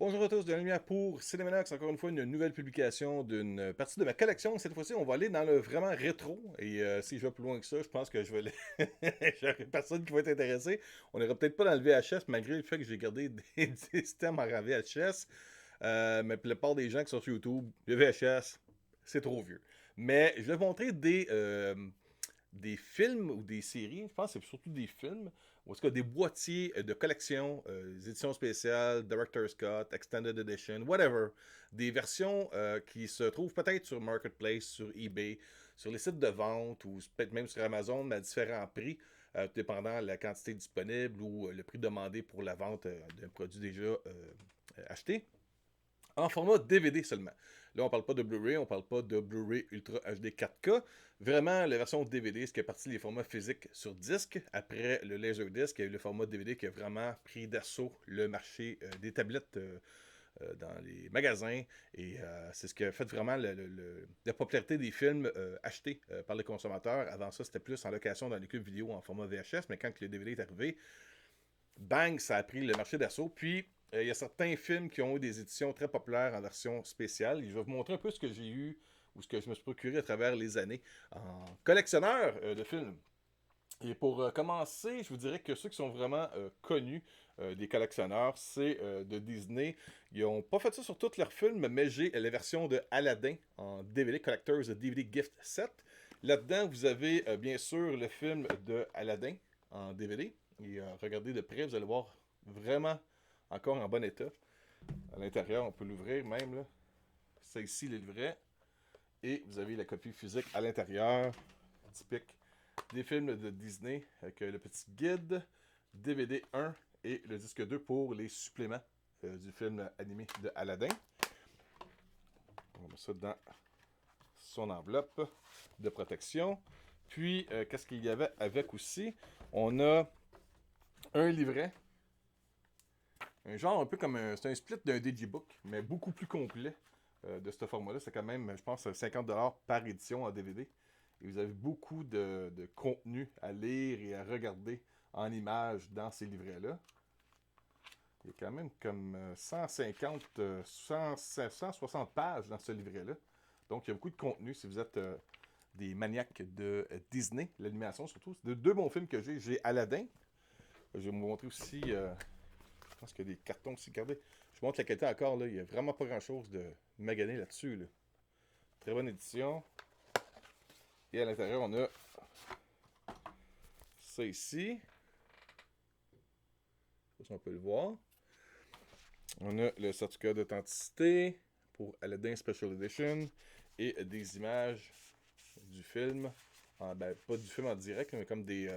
Bonjour à tous, de la lumière pour Cinemanox, encore une fois une nouvelle publication d'une partie de ma collection. Cette fois-ci, on va aller dans le vraiment rétro. Et si je vais plus loin que ça, je pense que je vais j'aurai personne qui va être intéressé. On n'ira peut-être pas dans le VHS, malgré le fait que j'ai gardé des systèmes en VHS. Mais pour la plupart des gens qui sont sur YouTube, le VHS, c'est trop vieux. Mais je vais vous montrer des films ou des séries, je pense que c'est surtout des films, ou en tout cas des boîtiers de collection, des éditions spéciales, Director's Cut, Extended Edition, whatever. Des versions qui se trouvent peut-être sur Marketplace, sur eBay, sur les sites de vente ou peut-être même sur Amazon, mais à différents prix, dépendant de la quantité disponible ou le prix demandé pour la vente d'un produit déjà acheté en format DVD seulement. Là, on parle pas de Blu-ray, on parle pas de Blu-ray Ultra HD 4K. Vraiment, la version DVD, ce qui est parti des formats physiques sur disque. Après le Laserdisc, il y a eu le format DVD qui a vraiment pris d'assaut le marché des tablettes dans les magasins. Et c'est ce qui a fait vraiment la popularité des films achetés par les consommateurs. Avant ça, c'était plus en location dans les clubs vidéo en format VHS, mais quand le DVD est arrivé, bang, ça a pris le marché d'assaut. Puis, il y a certains films qui ont eu des éditions très populaires en version spéciale. Et je vais vous montrer un peu ce que j'ai eu ou ce que je me suis procuré à travers les années en collectionneur de films. Et pour commencer, je vous dirais que ceux qui sont vraiment connus des collectionneurs, c'est de Disney. Ils n'ont pas fait ça sur tous leurs films, mais j'ai la version de Aladdin en DVD Collector's DVD Gift Set. Là-dedans, vous avez bien sûr le film de Aladdin en DVD. Et regardez de près, vous allez voir vraiment encore en bon état. À l'intérieur, on peut l'ouvrir même. Là. C'est ici le livret. Et vous avez la copie physique à l'intérieur, typique des films de Disney, avec le petit guide, DVD 1 et le disque 2 pour les suppléments du film animé de Aladdin. On met ça dans son enveloppe de protection. Puis, qu'est-ce qu'il y avait avec aussi? On a un livret. Un genre un peu comme c'est un split d'un digibook, mais beaucoup plus complet de ce format-là. C'est quand même, je pense, 50$ par édition en DVD. Et vous avez beaucoup de contenu à lire et à regarder en images dans ces livrets-là. Il y a quand même comme 150, 160 pages dans ce livret-là. Donc, il y a beaucoup de contenu si vous êtes des maniaques de Disney, l'animation surtout. C'est deux bons films que j'ai. J'ai Aladdin. Je vais vous montrer aussi, je pense qu'il y a des cartons aussi. Regardez, je vous montre la qualité encore. Là. Il n'y a vraiment pas grand-chose de magané là-dessus. Là. Très bonne édition. Et à l'intérieur, on a ça ici. Je sais pas si on peut le voir. On a le certificat d'authenticité pour Aladdin Special Edition et des images du film. Ben, pas du film en direct, mais comme des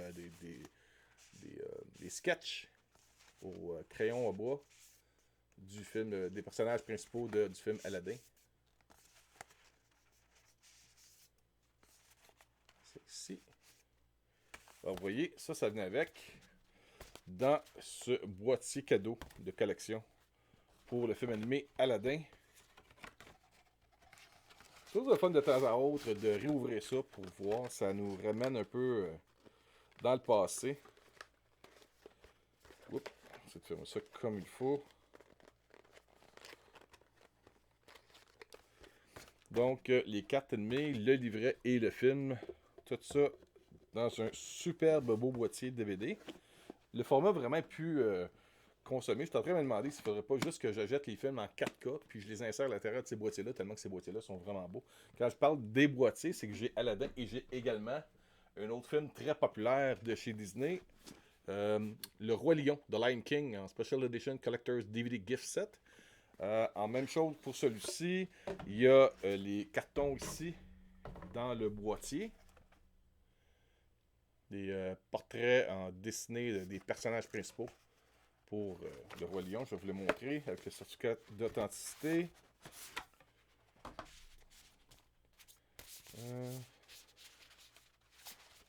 sketchs au crayon à bois du film, des personnages principaux du film Aladdin. C'est ici. Alors, vous voyez, ça venait avec dans ce boîtier cadeau de collection pour le film animé Aladdin. C'est toujours le fun de temps à autre de réouvrir ça pour voir. Ça nous ramène un peu dans le passé. Oups, c'est de faire ça comme il faut. Donc, les cartes animées, le livret et le film. Tout ça dans un superbe beau boîtier DVD. Le format vraiment plus consommé. Je suis en train de me demander s'il ne faudrait pas juste que j'achète les films en 4K puis je les insère à l'intérieur de ces boîtiers-là, tellement que ces boîtiers-là sont vraiment beaux. Quand je parle des boîtiers, c'est que j'ai Aladdin et j'ai également un autre film très populaire de chez Disney, Le Roi Lion, The Lion King, en Special Edition Collector's DVD Gift Set. En même chose pour celui-ci, il y a les cartons ici dans le boîtier. Des portraits en dessiné des personnages principaux pour le Roi Lion. Je vais vous le montrer avec le certificat d'authenticité.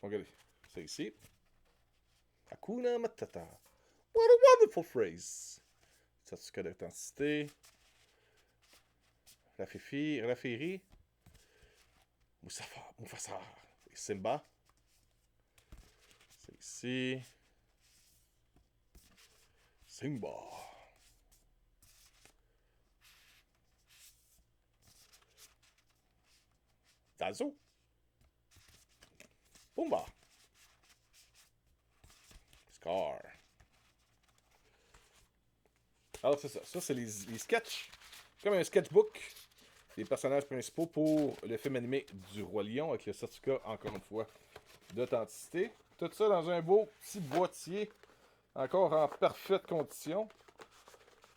Regardez, c'est ici. Hakuna Matata. What a wonderful phrase. Certificat d'authenticité. Rafiri. Mufasa. Et Simba. C'est ici. Simba. Tazo. Pumba. Scar. Alors, c'est ça. Ça, c'est les sketchs. Comme un sketchbook des personnages principaux pour le film animé du Roi Lion avec le certificat, encore une fois, d'authenticité. Tout ça dans un beau petit boîtier, encore en parfaite condition.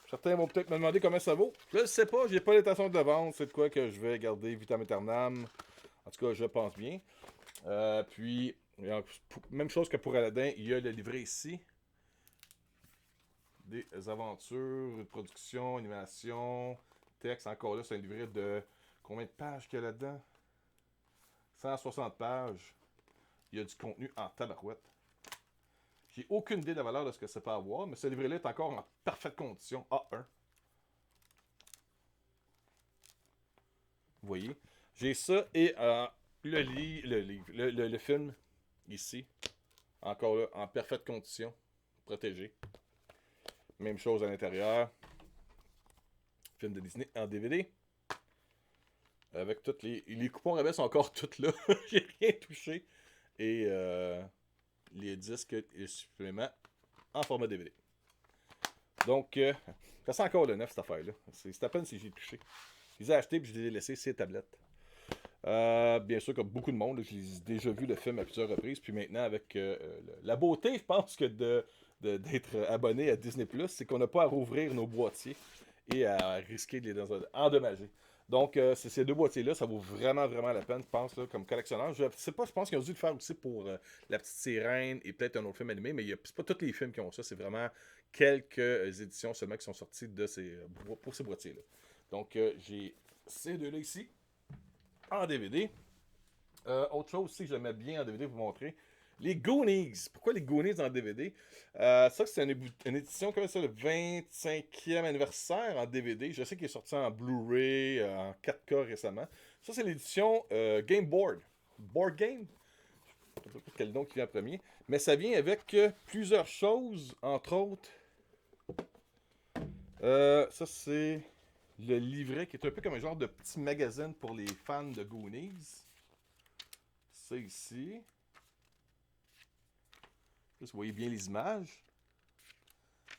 Certains vont peut-être me demander comment ça vaut. Je ne sais pas, j'ai pas l'intention de le vendre. C'est de quoi que je vais garder vitam aeternam. En tout cas, je pense bien. Puis, même chose que pour Aladdin, il y a le livret ici. Des aventures, de production, animation, texte. Encore là, c'est un livret de combien de pages qu'il y a là-dedans? 160 pages. Il y a du contenu en tabarouette. J'ai aucune idée de la valeur de ce que ça peut avoir, mais ce livret-là est encore en parfaite condition. A1. Vous voyez? J'ai ça et le film ici. Encore là, en parfaite condition. Protégé. Même chose à l'intérieur. Film de Disney en DVD. Avec toutes les coupons rabais sont encore toutes là. J'ai rien touché. Et les disques et suppléments en format DVD. Donc, ça sent encore le neuf cette affaire-là. C'est à peine si j'ai touché. Je les ai achetés et je les ai laissés ces tablettes. Bien sûr, comme beaucoup de monde, j'ai déjà vu le film à plusieurs reprises. Puis maintenant, avec la beauté, je pense que d'être abonné à Disney+, c'est qu'on n'a pas à rouvrir nos boîtiers et à risquer de les endommager. Donc, ces deux boîtiers-là, ça vaut vraiment, vraiment la peine, je pense, là, comme collectionneur. Je sais pas, je pense qu'ils ont dû le faire aussi pour La Petite Sirène et peut-être un autre film animé, mais c'est pas tous les films qui ont ça. C'est vraiment quelques éditions seulement qui sont sorties pour ces boîtiers-là. Donc, j'ai ces deux-là ici, en DVD. Autre chose aussi que j'aimais bien en DVD, vous montrer. Les Goonies. Pourquoi les Goonies en DVD? Ça, c'est une édition comme ça, le 25e anniversaire en DVD. Je sais qu'il est sorti en Blu-ray, en 4K récemment. Ça, c'est l'édition Game Board. Board Game? Je ne sais pas quel nom qui vient en premier. Mais ça vient avec plusieurs choses, entre autres. Ça, c'est le livret qui est un peu comme un genre de petit magazine pour les fans de Goonies. C'est ici. Là, vous voyez bien les images.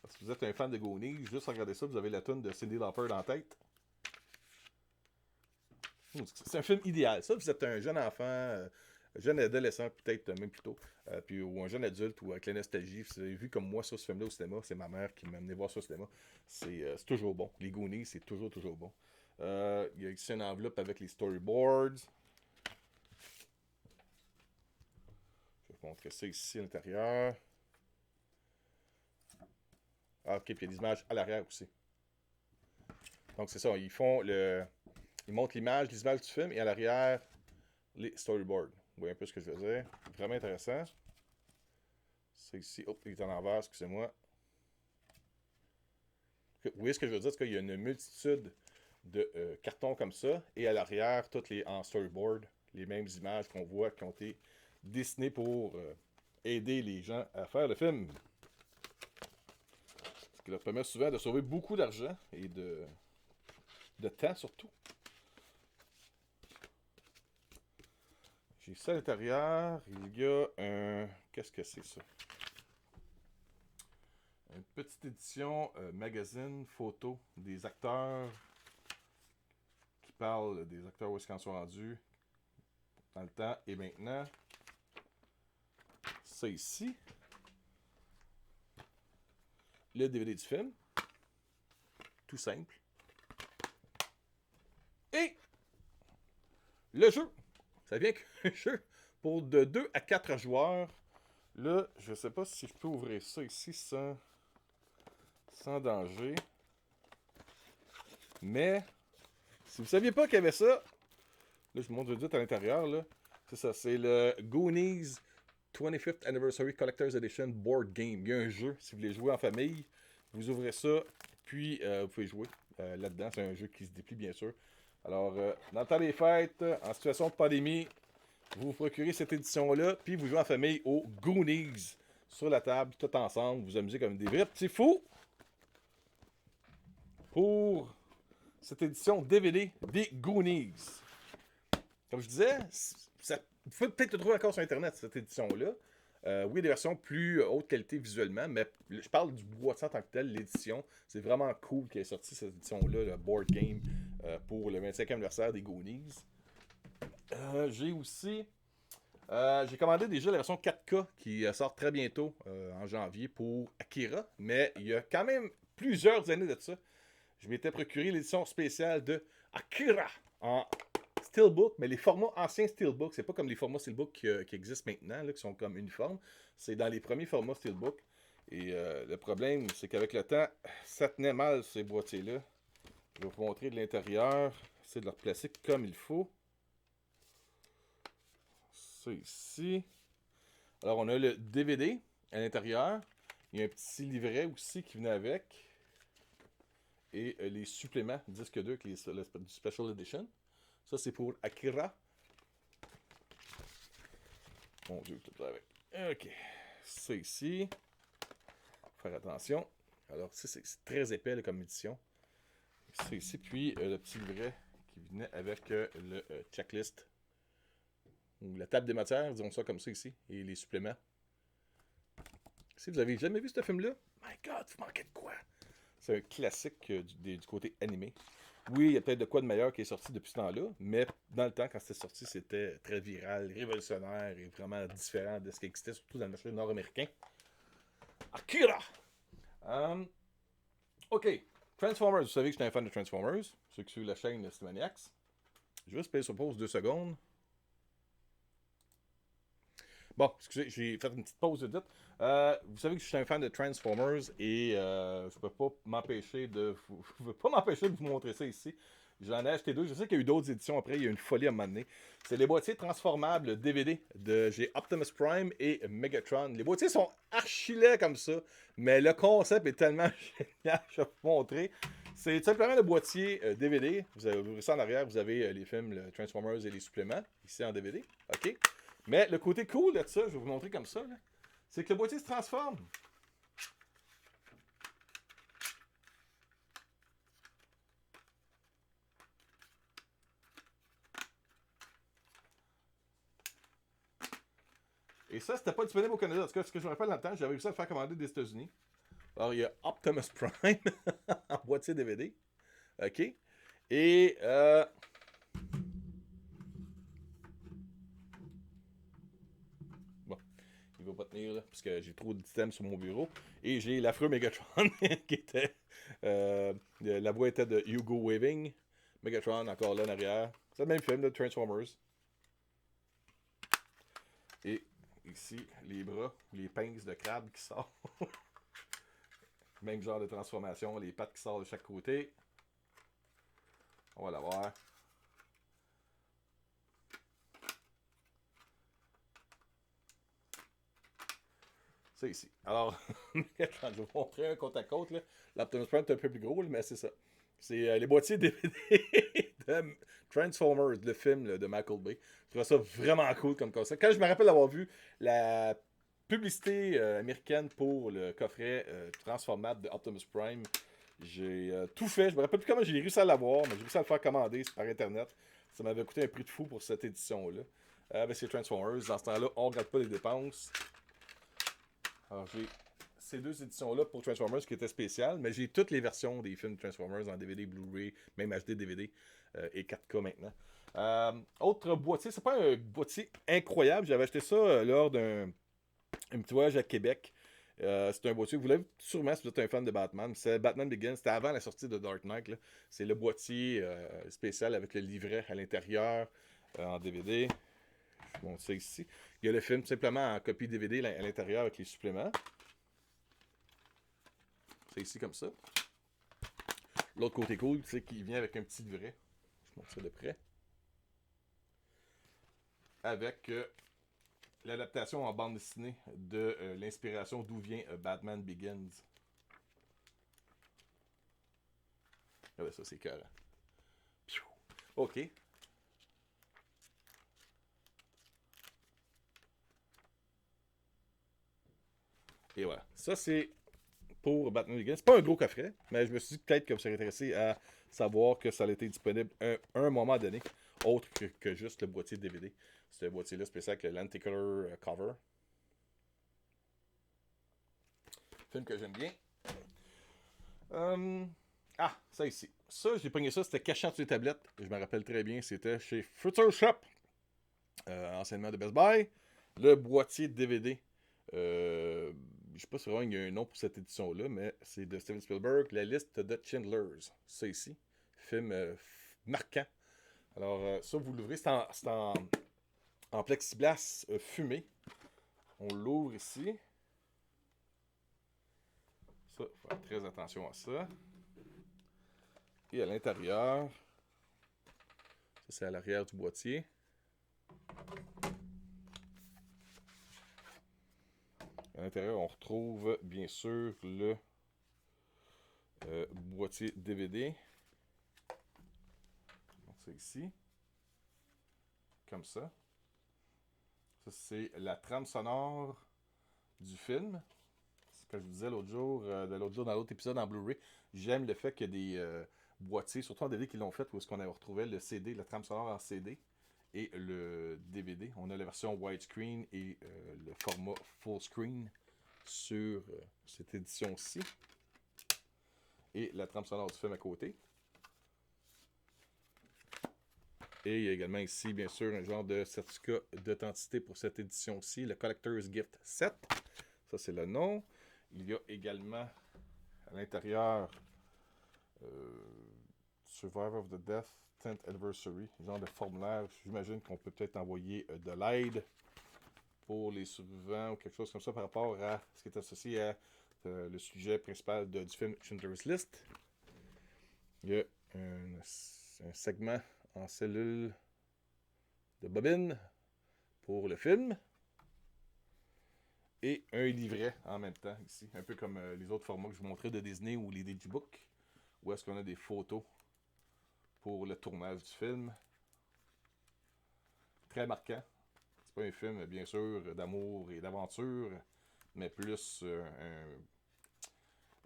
Si vous êtes un fan de Goonies, juste regardez ça, vous avez la toune de Cyndi Lauper dans la tête. C'est un film idéal. Ça, vous êtes un jeune enfant, jeune adolescent, peut-être même plus tôt, ou un jeune adulte, ou avec la nostalgie. Vous avez vu comme moi sur ce film-là au cinéma, c'est ma mère qui m'a amené voir ça au cinéma. C'est toujours bon. Les Goonies, c'est toujours bon. Il y a ici une enveloppe avec les storyboards. Je vais vous montrer ça ici à l'intérieur. Ah, ok, puis il y a des images à l'arrière aussi. Donc c'est ça, ils montrent les images du film et à l'arrière, les storyboards. Vous voyez un peu ce que je veux dire. Vraiment intéressant. C'est ici. Oh, il est en envers, excusez-moi. Vous voyez ce que je veux dire? C'est qu'il y a une multitude de cartons comme ça. Et à l'arrière, toutes les en storyboard, les mêmes images qu'on voit qui ont été dessinées pour aider les gens à faire le film. Ce qui leur permet souvent de sauver beaucoup d'argent et de temps surtout. J'ai ça à l'intérieur. Il y a un... Qu'est-ce que c'est ça? Une petite édition magazine, photo des acteurs qui parlent des acteurs où est-ce qu'ils en sont rendus dans le temps et maintenant. Ça ici. Le DVD du film. Tout simple. Et le jeu. Ça vient qu'un jeu pour de 2 à 4 joueurs. Là, je sais pas si je peux ouvrir ça ici sans danger. Mais, si vous saviez pas qu'il y avait ça, là, je vous montre vite à l'intérieur, là. C'est ça, c'est le Goonies 25th Anniversary Collector's Edition Board Game. Il y a un jeu, si vous voulez jouer en famille, vous ouvrez ça, puis vous pouvez jouer là-dedans. C'est un jeu qui se déplie, bien sûr. Alors, dans le temps des fêtes, en situation de pandémie, vous vous procurez cette édition-là, puis vous jouez en famille aux Goonies sur la table, tout ensemble. Vous amusez comme des vrais petits fous pour cette édition DVD des Goonies. Comme je disais, ça, vous pouvez peut-être le trouver encore sur Internet, cette édition-là. Oui, il y a des versions plus haute qualité visuellement, mais je parle du boîtier en tant que tel, l'édition. C'est vraiment cool qu'elle ait sorti cette édition-là, le board game, pour le 25e anniversaire des Goonies. J'ai aussi. J'ai commandé déjà la version 4K qui sort très bientôt en janvier pour Akira, mais il y a quand même plusieurs années de ça. Je m'étais procuré l'édition spéciale de Akira en Steelbook, mais les formats anciens Steelbook, c'est pas comme les formats Steelbook qui existent maintenant, là, qui sont comme uniformes. C'est dans les premiers formats Steelbook. Et le problème, c'est qu'avec le temps, ça tenait mal ces boîtiers-là. Je vais vous montrer de l'intérieur. C'est de le replacer comme il faut. Ça ici. Alors, on a le DVD à l'intérieur. Il y a un petit livret aussi qui venait avec. Et les suppléments disque 2 avec du Special Edition. Ça, c'est pour Akira. Mon Dieu, tout avec. Ok. Ça ici. Faire attention. Alors, ça, c'est très épais là, comme édition. Ça ici. Puis, le petit livret qui venait avec le checklist. Ou la table des matières, disons ça comme ça ici. Et les suppléments. Si vous avez jamais vu ce film-là, my God, vous manquez de quoi? C'est un classique du côté animé. Oui, il y a peut-être de quoi de meilleur qui est sorti depuis ce temps-là, mais dans le temps, quand c'était sorti, c'était très viral, révolutionnaire et vraiment différent de ce qui existait, surtout dans le marché nord-américain. Akira! Ok, Transformers. Vous savez que je suis un fan de Transformers. Ceux qui suivent la chaîne de Cinemaniacs. Je vais juste payer sur pause 2 secondes. Bon, excusez, j'ai fait une petite pause de doute. Vous savez que je suis un fan de Transformers et je peux pas m'empêcher de vous montrer ça ici. J'en ai acheté deux. Je sais qu'il y a eu d'autres éditions après. Il y a une folie à un moment donné. C'est les boîtiers transformables DVD j'ai Optimus Prime et Megatron. Les boîtiers sont archi-laids comme ça, mais le concept est tellement génial. Je vais vous montrer. C'est simplement le boîtier DVD. Vous avez ça en arrière. Vous avez les films, le Transformers et les suppléments ici en DVD. OK? Mais le côté cool de ça, je vais vous montrer comme ça, c'est que le boîtier se transforme. Et ça, c'était pas disponible au Canada. En tout cas, ce que je me rappelle dans le temps, j'avais réussi à le faire commander des États-Unis. Alors, il y a Optimus Prime en boîtier DVD. OK? Et bon, il va pas tenir là, parce que j'ai trop d'items sur mon bureau. Et j'ai l'affreux Megatron qui était. La voix était de Hugo Weaving. Megatron encore là en arrière. C'est le même film de Transformers. Et ici, les bras, les pinces de crabe qui sortent. Même genre de transformation, les pattes qui sortent de chaque côté. On va la voir. C'est ici. Alors, je vais vous montrer un côte à côte. L'Optimus Prime est un peu plus gros, mais c'est ça. C'est les boîtiers DVD de Transformers, le film de Michael Bay. Je trouve ça vraiment cool comme concept. Quand je me rappelle d'avoir vu la publicité américaine pour le coffret transformable de Optimus Prime, j'ai tout fait. Je me rappelle plus comment j'ai réussi à l'avoir, mais j'ai réussi à le faire commander par Internet. Ça m'avait coûté un prix de fou pour cette édition-là. C'est Transformers. Dans ce temps-là, on ne regarde pas les dépenses. Alors, j'ai ces deux éditions-là pour Transformers qui étaient spéciales, mais j'ai toutes les versions des films Transformers en DVD, Blu-ray, même HD DVD et 4K maintenant. Autre boîtier, c'est pas un boîtier incroyable. J'avais acheté ça lors d'un petit voyage à Québec. C'est un boîtier, vous l'avez sûrement si vous êtes un fan de Batman. C'est Batman Begins, c'était avant la sortie de Dark Knight. C'est le boîtier spécial avec le livret à l'intérieur en DVD. Je vous montre ça ici. Il y a le film simplement en copie DVD à l'intérieur avec les suppléments. C'est ici comme ça. L'autre côté cool, c'est qu'il vient avec un petit livret. Je montre ça de près. Avec l'adaptation en bande dessinée de l'inspiration d'où vient Batman Begins. Ah ben ça, c'est écœurant. OK. Et voilà. Ça, c'est pour Batman Begins. C'est pas un gros coffret, mais je me suis dit peut-être que vous serez intéressé à savoir que ça a été disponible un moment donné. autre que juste le boîtier de DVD. C'est le boîtier-là spécial avec le Lenticular cover. Film que j'aime bien. Ça ici. Ça, j'ai pogné ça, c'était cachant sur les tablettes. Je me rappelle très bien, c'était chez Future Shop, anciennement de Best Buy. Le boîtier de DVD. Je sais pas si vraiment il y a un nom pour cette édition-là, mais c'est de Steven Spielberg, La liste de Schindler's. Ça ici. Film marquant. Alors, ça, vous l'ouvrez, en plexiglas fumé. On l'ouvre ici. Ça, faut faire très attention à ça. Et à l'intérieur, ça c'est à l'arrière du boîtier. À l'intérieur, on retrouve bien sûr le boîtier DVD. Donc, c'est ici. Comme ça. Ça, c'est la trame sonore du film. C'est ce que je vous disais l'autre jour dans l'autre épisode en Blu-ray. J'aime le fait qu'il y a des boîtiers, surtout en DVD, qui l'ont fait, où est-ce qu'on retrouvait le CD, la trame sonore en CD, et le DVD. On a la version widescreen et le format full screen sur cette édition-ci. Et la trame sonore du film à côté. Et il y a également ici, bien sûr, un genre de certificat d'authenticité pour cette édition-ci, le Collector's Gift 7. Ça, c'est le nom. Il y a également à l'intérieur Survivor of the Death 10th Anniversary, genre de formulaire. J'imagine qu'on peut peut-être envoyer de l'aide pour les survivants ou quelque chose comme ça par rapport à ce qui est associé à le sujet principal du film Schindler's List. Il y a un segment en cellule de bobine pour le film et un livret en même temps ici, un peu comme les autres formats que je vous montrais de Disney ou les Digibooks, où est-ce qu'on a des photos pour le tournage du film. Très marquant. C'est pas un film, bien sûr, d'amour et d'aventure, mais plus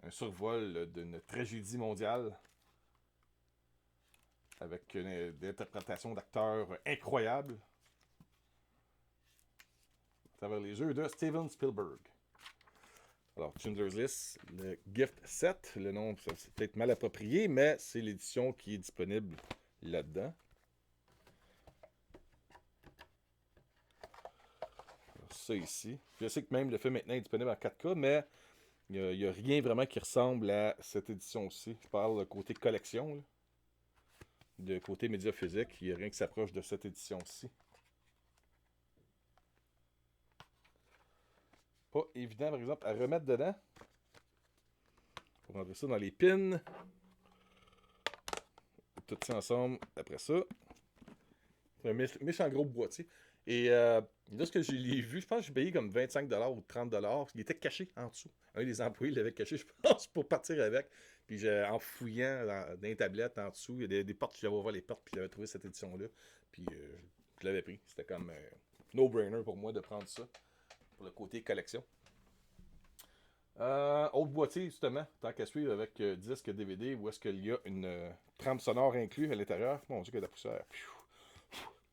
un survol d'une tragédie mondiale avec une interprétation d'acteurs incroyables à travers les yeux de Steven Spielberg. Alors, Schindler's List, le Gift 7, le nom, c'est peut-être mal approprié, mais c'est l'édition qui est disponible là-dedans. Alors, ça ici. Je sais que même le film maintenant est disponible en 4K, mais il n'y a rien vraiment qui ressemble à cette édition-ci. Je parle de côté collection, là. De côté média physique, il n'y a rien qui s'approche de cette édition-ci. Pas évident, par exemple, à remettre dedans. On va rentrer ça dans les pins. Tout ça ensemble après ça. C'est un méchant gros boîtier. Et lorsque je l'ai vu, je pense que j'ai payé comme 25$ ou 30$. Il était caché en dessous. Un des employés l'avait caché, je pense, pour partir avec. Puis en fouillant dans les tablettes en dessous, il y a des portes, j'avais ouvert les portes, puis j'avais trouvé cette édition-là. Puis je l'avais pris. C'était comme no-brainer pour moi de prendre ça pour le côté collection. Autre boîtier, justement, tant qu'à suivre avec disque DVD, où est-ce qu'il y a une trame sonore inclue à l'intérieur. Mon Dieu, que de la poussière.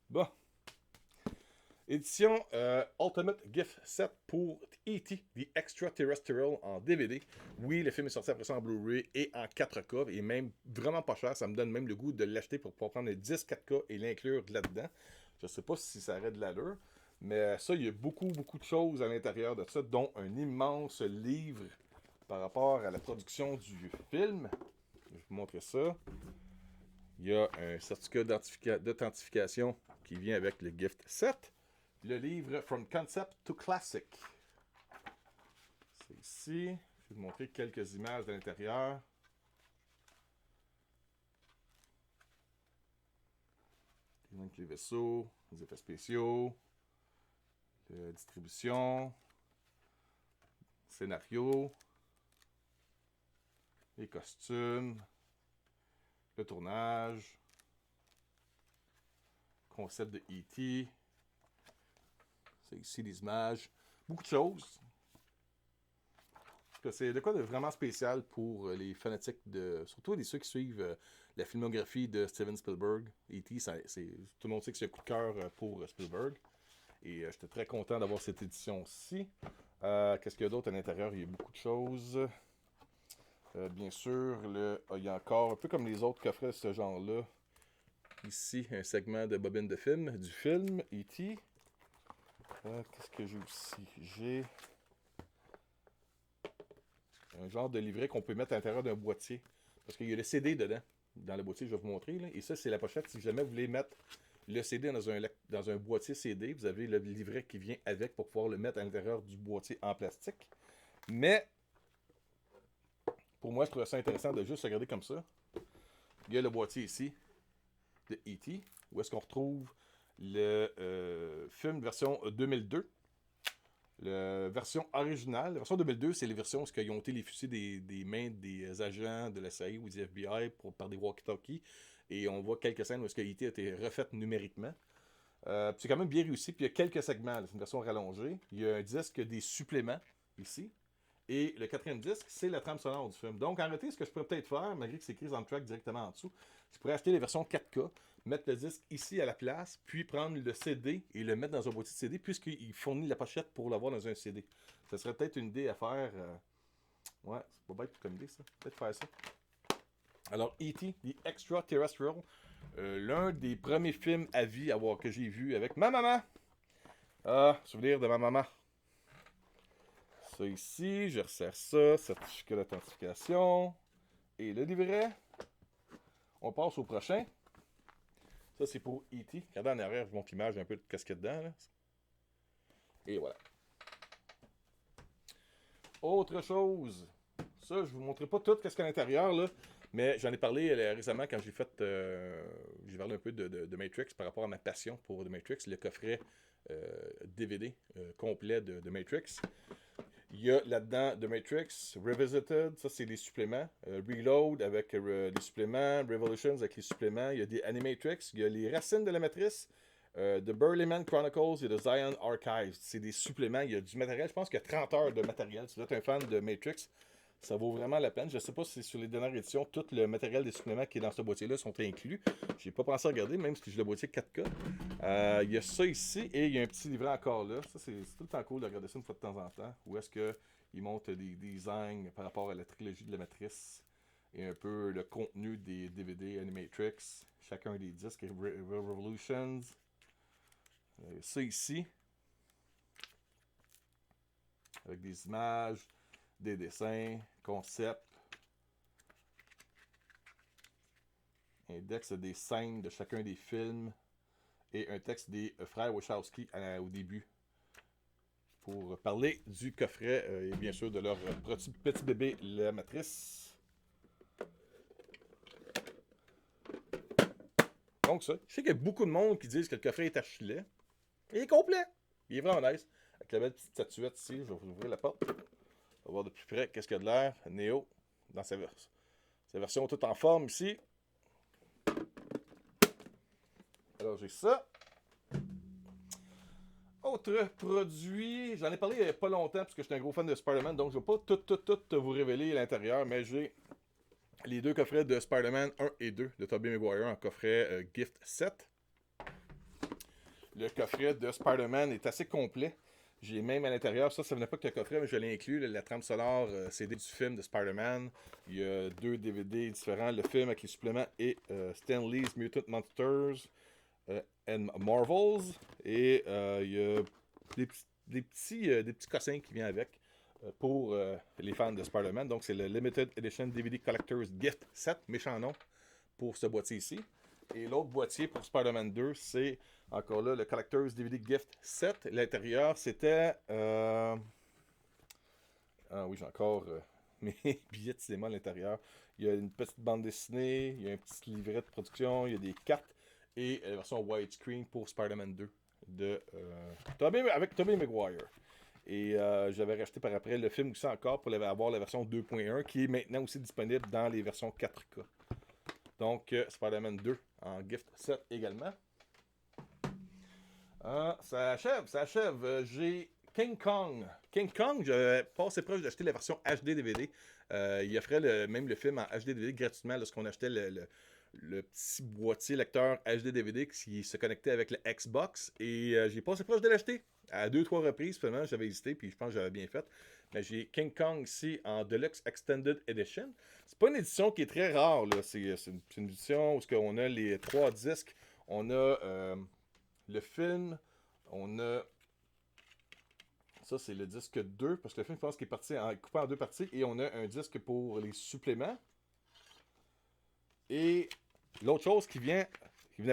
Bon. Édition Ultimate Gift Set pour E.T. The Extraterrestrial en DVD. Oui, le film est sorti après ça en Blu-ray et en 4K, et même vraiment pas cher. Ça me donne même le goût de l'acheter pour pouvoir prendre le 10 4K et l'inclure là-dedans. Je sais pas si ça aurait de l'allure, mais ça, il y a beaucoup de choses à l'intérieur de ça, dont un immense livre par rapport à la production du film. Je vais vous montrer ça. Il y a un certificat d'authentification qui vient avec le gift set. Le livre From Concept to Classic. C'est ici. Je vais vous montrer quelques images de l'intérieur. Les vaisseaux, les effets spéciaux, la distribution, scénario, les costumes, le tournage, concept de E.T. C'est ici les images. Beaucoup de choses. cas, c'est de quoi de vraiment spécial pour les fanatiques surtout ceux qui suivent la filmographie de Steven Spielberg. E.T., tout le monde sait que c'est un coup de cœur pour Spielberg. Et j'étais très content d'avoir cette édition-ci. Qu'est-ce qu'il y a d'autre à l'intérieur? Il y a beaucoup de choses. Bien sûr, il y a encore, un peu comme les autres coffrets de ce genre-là, ici, un segment de bobine de film, du film E.T. Qu'est-ce que j'ai aussi? J'ai un genre de livret qu'on peut mettre à l'intérieur d'un boîtier. Parce qu'il y a le CD dedans, dans le boîtier, je vais vous montrer. Là. Et ça, c'est la pochette. Si jamais vous voulez mettre le CD dans un boîtier CD, vous avez le livret qui vient avec pour pouvoir le mettre à l'intérieur du boîtier en plastique. Mais, pour moi, je trouvais ça intéressant de juste regarder comme ça. Il y a le boîtier ici de E.T., où est-ce qu'on retrouve le film version 2002. La version originale, la version 2002, c'est les versions où ils ont été les fusils des mains des agents de la CIA ou du FBI par des walkie-talkies. Et on voit quelques scènes où E.T. a été refaite numériquement. C'est quand même bien réussi. Puis il y a quelques segments, c'est une version rallongée. Il y a un disque des suppléments ici. Et le quatrième disque, c'est la trame sonore du film. Donc en réalité, ce que je pourrais peut-être faire, malgré que c'est écrit en track directement en dessous, je pourrais acheter les versions 4K, mettre le disque ici à la place, puis prendre le CD et le mettre dans un boîtier de CD, puisqu'il fournit la pochette pour l'avoir dans un CD. Ça serait peut-être une idée à faire. Ouais, c'est pas bête comme idée, ça. Peut-être faire ça. Alors, E.T., The Extraterrestrial, l'un des premiers films à vie que j'ai vu avec ma maman. Souvenir de ma maman. Ça ici, je resserre ça, certificat d'authentification. Et le livret. On passe au prochain. Ça, c'est pour E.T. Regardez en arrière, je vous montre l'image un peu de ce qu'il y a dedans. Là. Et voilà. Autre chose. Ça, je ne vous montrerai pas tout ce qu'il y a à l'intérieur, là. Mais j'en ai parlé récemment quand j'ai parlé un peu de Matrix par rapport à ma passion pour The Matrix, le coffret DVD complet de Matrix. Il y a là-dedans The Matrix, Revisited, ça c'est des suppléments. Reload avec des suppléments, Revolutions avec les suppléments. Il y a des Animatrix, il y a les Racines de la Matrice, The Burlyman Chronicles et The Zion Archives. C'est des suppléments, il y a du matériel, je pense qu'il y a 30 heures de matériel. Si vous êtes un fan de Matrix, ça vaut vraiment la peine. Je ne sais pas si sur les dernières éditions, tout le matériel des suppléments qui est dans ce boîtier-là sont inclus. Je n'ai pas pensé à regarder, même si j'ai le boîtier 4K. Il y a ça ici et il y a un petit livret encore là. Ça, c'est tout le temps cool de regarder ça une fois de temps en temps. Où est-ce qu'ils montrent des designs par rapport à la trilogie de la Matrice et un peu le contenu des DVD Animatrix, chacun des disques, Revolutions. Ça ici, avec des images, des dessins, concepts, index des scènes de chacun des films et un texte des frères Wachowski au début pour parler du coffret et bien sûr de leur petit bébé, la Matrice. Donc ça, je sais qu'il y a beaucoup de monde qui disent que le coffret est archi laid. Il est complet. Il est vraiment nice. Avec la belle petite statuette ici, je vais vous ouvrir la porte. On va voir de plus près qu'est-ce qu'il y a de l'air. Neo, dans sa version toute en forme ici. Alors j'ai ça. Autre produit, j'en ai parlé il n'y a pas longtemps parce que je suis un gros fan de Spider-Man, donc je ne vais pas tout vous révéler à l'intérieur, mais j'ai les deux coffrets de Spider-Man 1 et 2 de Tobey Maguire en coffret Gift Set. Le coffret de Spider-Man est assez complet. J'ai même à l'intérieur, ça venait pas que le coffret, mais je l'ai inclus, la trame sonore CD du film de Spider-Man. Il y a 2 DVD différents, le film avec les suppléments et Stan Lee's Mutant Monsters and Marvels. Et il y a des petits cossins qui viennent avec pour les fans de Spider-Man. Donc c'est le Limited Edition DVD Collector's Gift Set, méchant nom, pour ce boîtier ici. Et l'autre boîtier pour Spider-Man 2, c'est encore là le Collector's DVD Gift Set. L'intérieur, c'était... Ah oui, j'ai encore mes billets de cinéma à l'intérieur. Il y a une petite bande dessinée, il y a un petit livret de production, il y a des cartes et la version widescreen pour Spider-Man 2 avec Tobey Maguire. Et j'avais racheté par après le film aussi encore pour avoir la version 2.1 qui est maintenant aussi disponible dans les versions 4K. Donc, Spider-Man 2 en gift set également. Ça achève. J'ai King Kong King Kong, j'avais passé proche d'acheter la version HD DVD. Il offrait même le film en HD DVD gratuitement lorsqu'on achetait le petit boîtier lecteur HD DVD qui se connectait avec le Xbox. Et j'ai passé proche de l'acheter à 2-3 reprises. Finalement, j'avais hésité, puis je pense que j'avais bien fait. Mais j'ai King Kong ici en Deluxe Extended Edition. C'est pas une édition qui est très rare, là. C'est une édition où on a les 3 disques. On a le film. On a ça, c'est le disque 2, parce que le film, je pense qu'il est coupé en 2 parties. Et on a un disque pour les suppléments. Et l'autre chose qui venait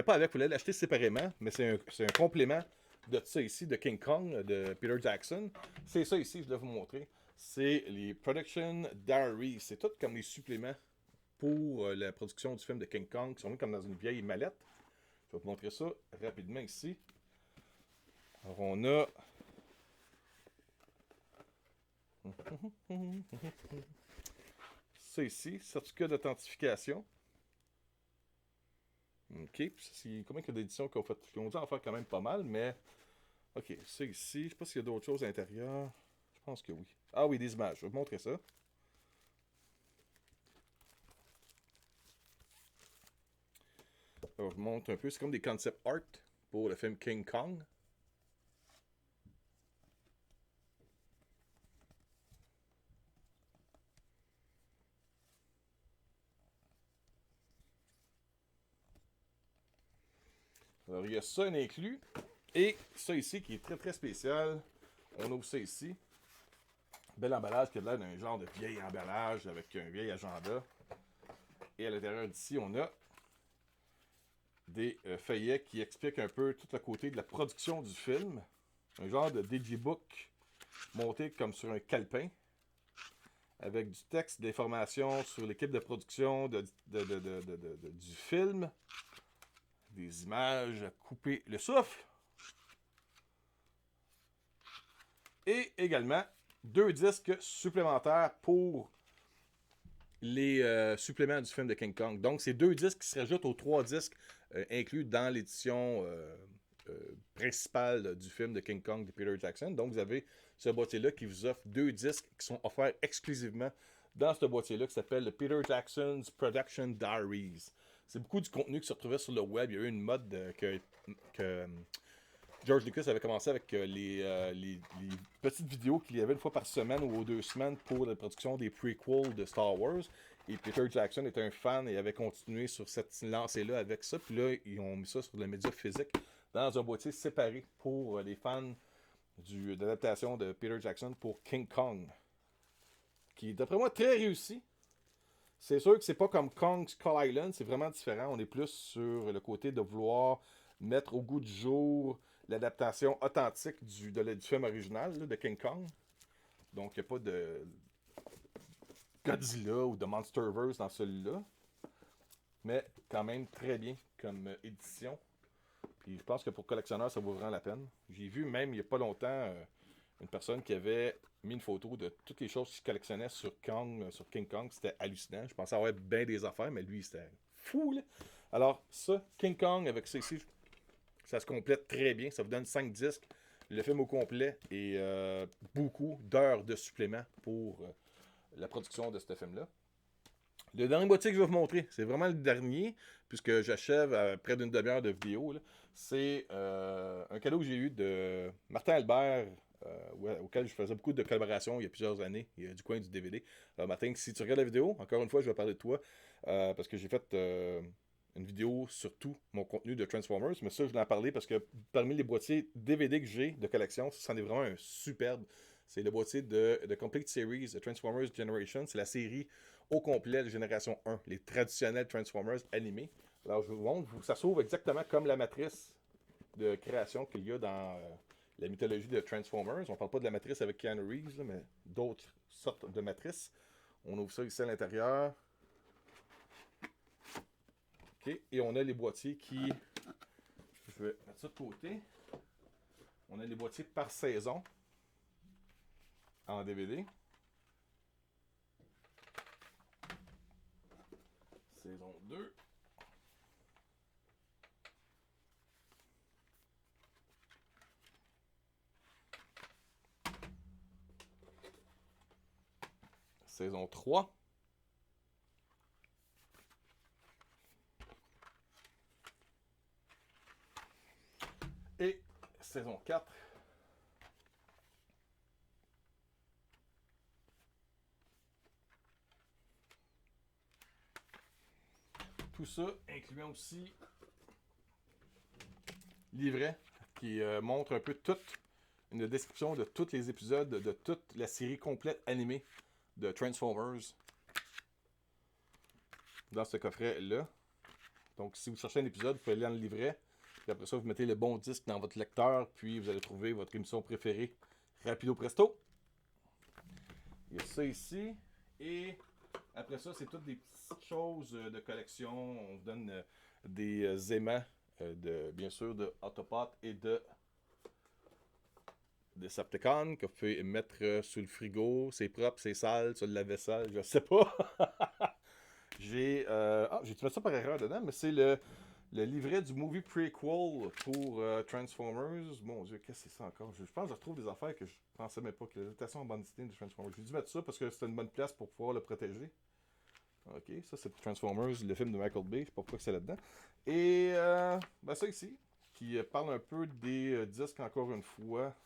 pas avec, il fallait l'acheter séparément, mais c'est un complément de ça ici, de King Kong, de Peter Jackson. C'est ça ici, je vais vous montrer. C'est les Production Diaries. C'est tout comme les suppléments pour la production du film de King Kong, qui sont mis comme dans une vieille mallette. Je vais vous montrer ça rapidement ici. Alors, on a ça ici, certificat d'authentification. OK, c'est combien d'éditions qu'on fait? On dit en faire quand même pas mal, mais OK, ça ici, je sais pas s'il y a d'autres choses à l'intérieur. Je pense que oui. Ah oui, des images, je vais vous montrer ça. Alors, je vous montre un peu, c'est comme des concept art pour le film King Kong. Alors, il y a ça inclus. Et ça ici qui est très très spécial. On ouvre ça ici. Bel emballage qui a l'air d'un genre de vieil emballage avec un vieil agenda. Et à l'intérieur d'ici, on a des feuillets qui expliquent un peu tout le côté de la production du film. Un genre de digibook monté comme sur un calepin. Avec du texte, des informations sur l'équipe de production du film. Des images à couper le souffle. Et également 2 disques supplémentaires pour les suppléments du film de King Kong. Donc, c'est 2 disques qui se rajoutent aux 3 disques inclus dans l'édition principale du film de King Kong de Peter Jackson. Donc, vous avez ce boîtier-là qui vous offre 2 disques qui sont offerts exclusivement dans ce boîtier-là qui s'appelle le Peter Jackson's Production Diaries. C'est beaucoup du contenu qui se retrouvait sur le web. Il y a eu une mode que George Lucas avait commencé avec les petites vidéos qu'il y avait une fois par semaine ou aux 2 semaines pour la production des prequels de Star Wars. Et Peter Jackson était un fan et avait continué sur cette lancée-là avec ça. Puis là, ils ont mis ça sur le média physique dans un boîtier séparé pour les fans de l'adaptation de Peter Jackson pour King Kong. Qui est d'après moi très réussi. C'est sûr que c'est pas comme Kong Skull Island, c'est vraiment différent. On est plus sur le côté de vouloir mettre au goût du jour l'adaptation authentique du film original là, de King Kong. Donc, il n'y a pas de Godzilla ou de Monsterverse dans celui-là. Mais quand même très bien comme édition. Puis je pense que pour collectionneur, ça vaut vraiment la peine. J'ai vu même il n'y a pas longtemps une personne qui avait mis une photo de toutes les choses qu'il collectionnait sur King Kong. C'était hallucinant. Je pensais avoir bien des affaires, mais lui, c'était fou, là. Alors, ça, King Kong avec ça ici, ça se complète très bien. Ça vous donne 5 disques, le film au complet et beaucoup d'heures de supplément pour la production de ce film-là. Le dernier boîtier que je vais vous montrer, c'est vraiment le dernier, puisque j'achève à près d'une demi-heure de vidéo. C'est un cadeau que j'ai eu de Martin Albert, auquel je faisais beaucoup de collaborations il y a plusieurs années, il y a du coin du DVD. Alors Martin, si tu regardes la vidéo, encore une fois, je vais parler de toi, parce que j'ai fait une vidéo sur tout mon contenu de Transformers, mais ça, je voulais en parler parce que parmi les boîtiers DVD que j'ai de collection, c'en est vraiment un superbe. C'est le boîtier de Complete Series de Transformers Generation. C'est la série au complet de Génération 1, les traditionnels Transformers animés. Alors, je vous montre, ça s'ouvre exactement comme la matrice de création qu'il y a dans la mythologie de Transformers. On ne parle pas de la matrice avec Keanu Reeves, là, mais d'autres sortes de matrices. On ouvre ça ici à l'intérieur. OK, et on a les boîtiers qui... Je vais mettre ça de côté. On a les boîtiers par saison en DVD. Saison 2. saison 3. Et saison 4. Tout ça incluant aussi livret qui montre un peu une description de tous les épisodes de toute la série complète animée de Transformers dans ce coffret-là. Donc, si vous cherchez un épisode, vous pouvez aller dans le livret. Puis après ça, vous mettez le bon disque dans votre lecteur, puis vous allez trouver votre émission préférée rapido presto. Il y a ça ici. Et après ça, c'est toutes des petites choses de collection. On vous donne des aimants, bien sûr, de Autobot et de Decepticon que vous pouvez mettre sous le frigo. C'est propre, c'est sale, sur le lave-vaisselle, je sais pas. J'ai dû mettre ça par erreur dedans, mais c'est le livret du movie prequel pour Transformers. Mon Dieu, qu'est-ce que c'est ça encore? Je pense que je retrouve des affaires que je pensais même pas. Que l'adaptation en bande dessinée de Transformers. J'ai dû mettre ça parce que c'était une bonne place pour pouvoir le protéger. Ok, ça c'est pour Transformers, le film de Michael Bay. Je sais pas pourquoi c'est là-dedans. Et ça ici, qui parle un peu des disques encore une fois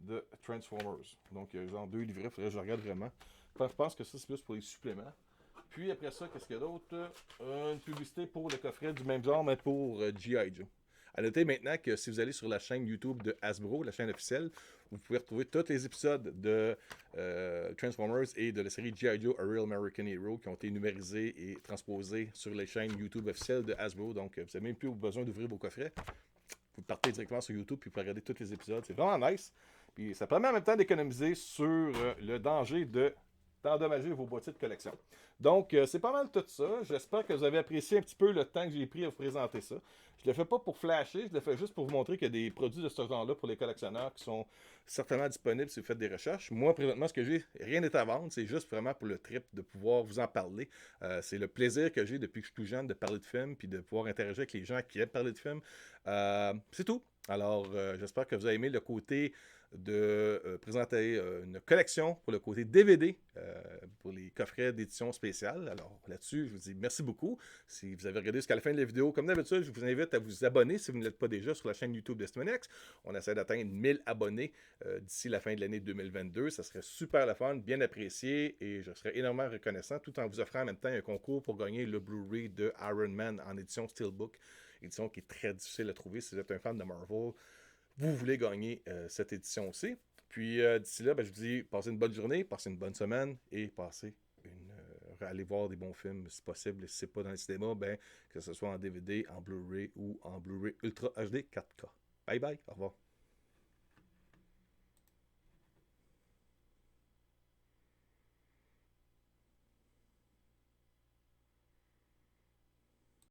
de Transformers. Donc, genre 2 livrets, il faudrait que je regarde vraiment. Je pense que ça, c'est plus pour les suppléments. Puis après ça, qu'est-ce qu'il y a d'autre? Une publicité pour le coffret du même genre, mais pour G.I. Joe. À noter maintenant que si vous allez sur la chaîne YouTube de Hasbro, la chaîne officielle, vous pouvez retrouver tous les épisodes de Transformers et de la série G.I. Joe A Real American Hero qui ont été numérisés et transposés sur les chaînes YouTube officielles de Hasbro. Donc, vous n'avez même plus besoin d'ouvrir vos coffrets. Vous partez directement sur YouTube puis vous pouvez regarder tous les épisodes. C'est vraiment nice. Puis ça permet en même temps d'économiser sur le danger d'endommager vos boîtiers de collection. Donc, c'est pas mal tout ça. J'espère que vous avez apprécié un petit peu le temps que j'ai pris à vous présenter ça. Je le fais pas pour flasher, je le fais juste pour vous montrer qu'il y a des produits de ce genre-là pour les collectionneurs qui sont certainement disponibles si vous faites des recherches. Moi, présentement, ce que j'ai, rien n'est à vendre. C'est juste vraiment pour le trip de pouvoir vous en parler. C'est le plaisir que j'ai depuis que je suis tout jeune de parler de films puis de pouvoir interagir avec les gens qui aiment parler de films. C'est tout. Alors, j'espère que vous avez aimé le côté de présenter une collection pour le côté DVD pour les coffrets d'édition spéciale. Alors là-dessus, je vous dis merci beaucoup. Si vous avez regardé jusqu'à la fin de la vidéo, comme d'habitude, je vous invite à vous abonner si vous ne l'êtes pas déjà sur la chaîne YouTube d'Estimanex. On essaie d'atteindre 1000 abonnés d'ici la fin de l'année 2022. Ça serait super le fun, bien apprécié et je serais énormément reconnaissant tout en vous offrant en même temps un concours pour gagner le Blu-ray de Iron Man en édition Steelbook, édition qui est très difficile à trouver si vous êtes un fan de Marvel. Vous voulez gagner cette édition aussi. Puis d'ici là, je vous dis, passez une bonne journée, passez une bonne semaine et allez voir des bons films si possible. Si c'est pas dans le cinéma, que ce soit en DVD, en Blu-ray ou en Blu-ray Ultra HD 4K. Bye bye, au revoir.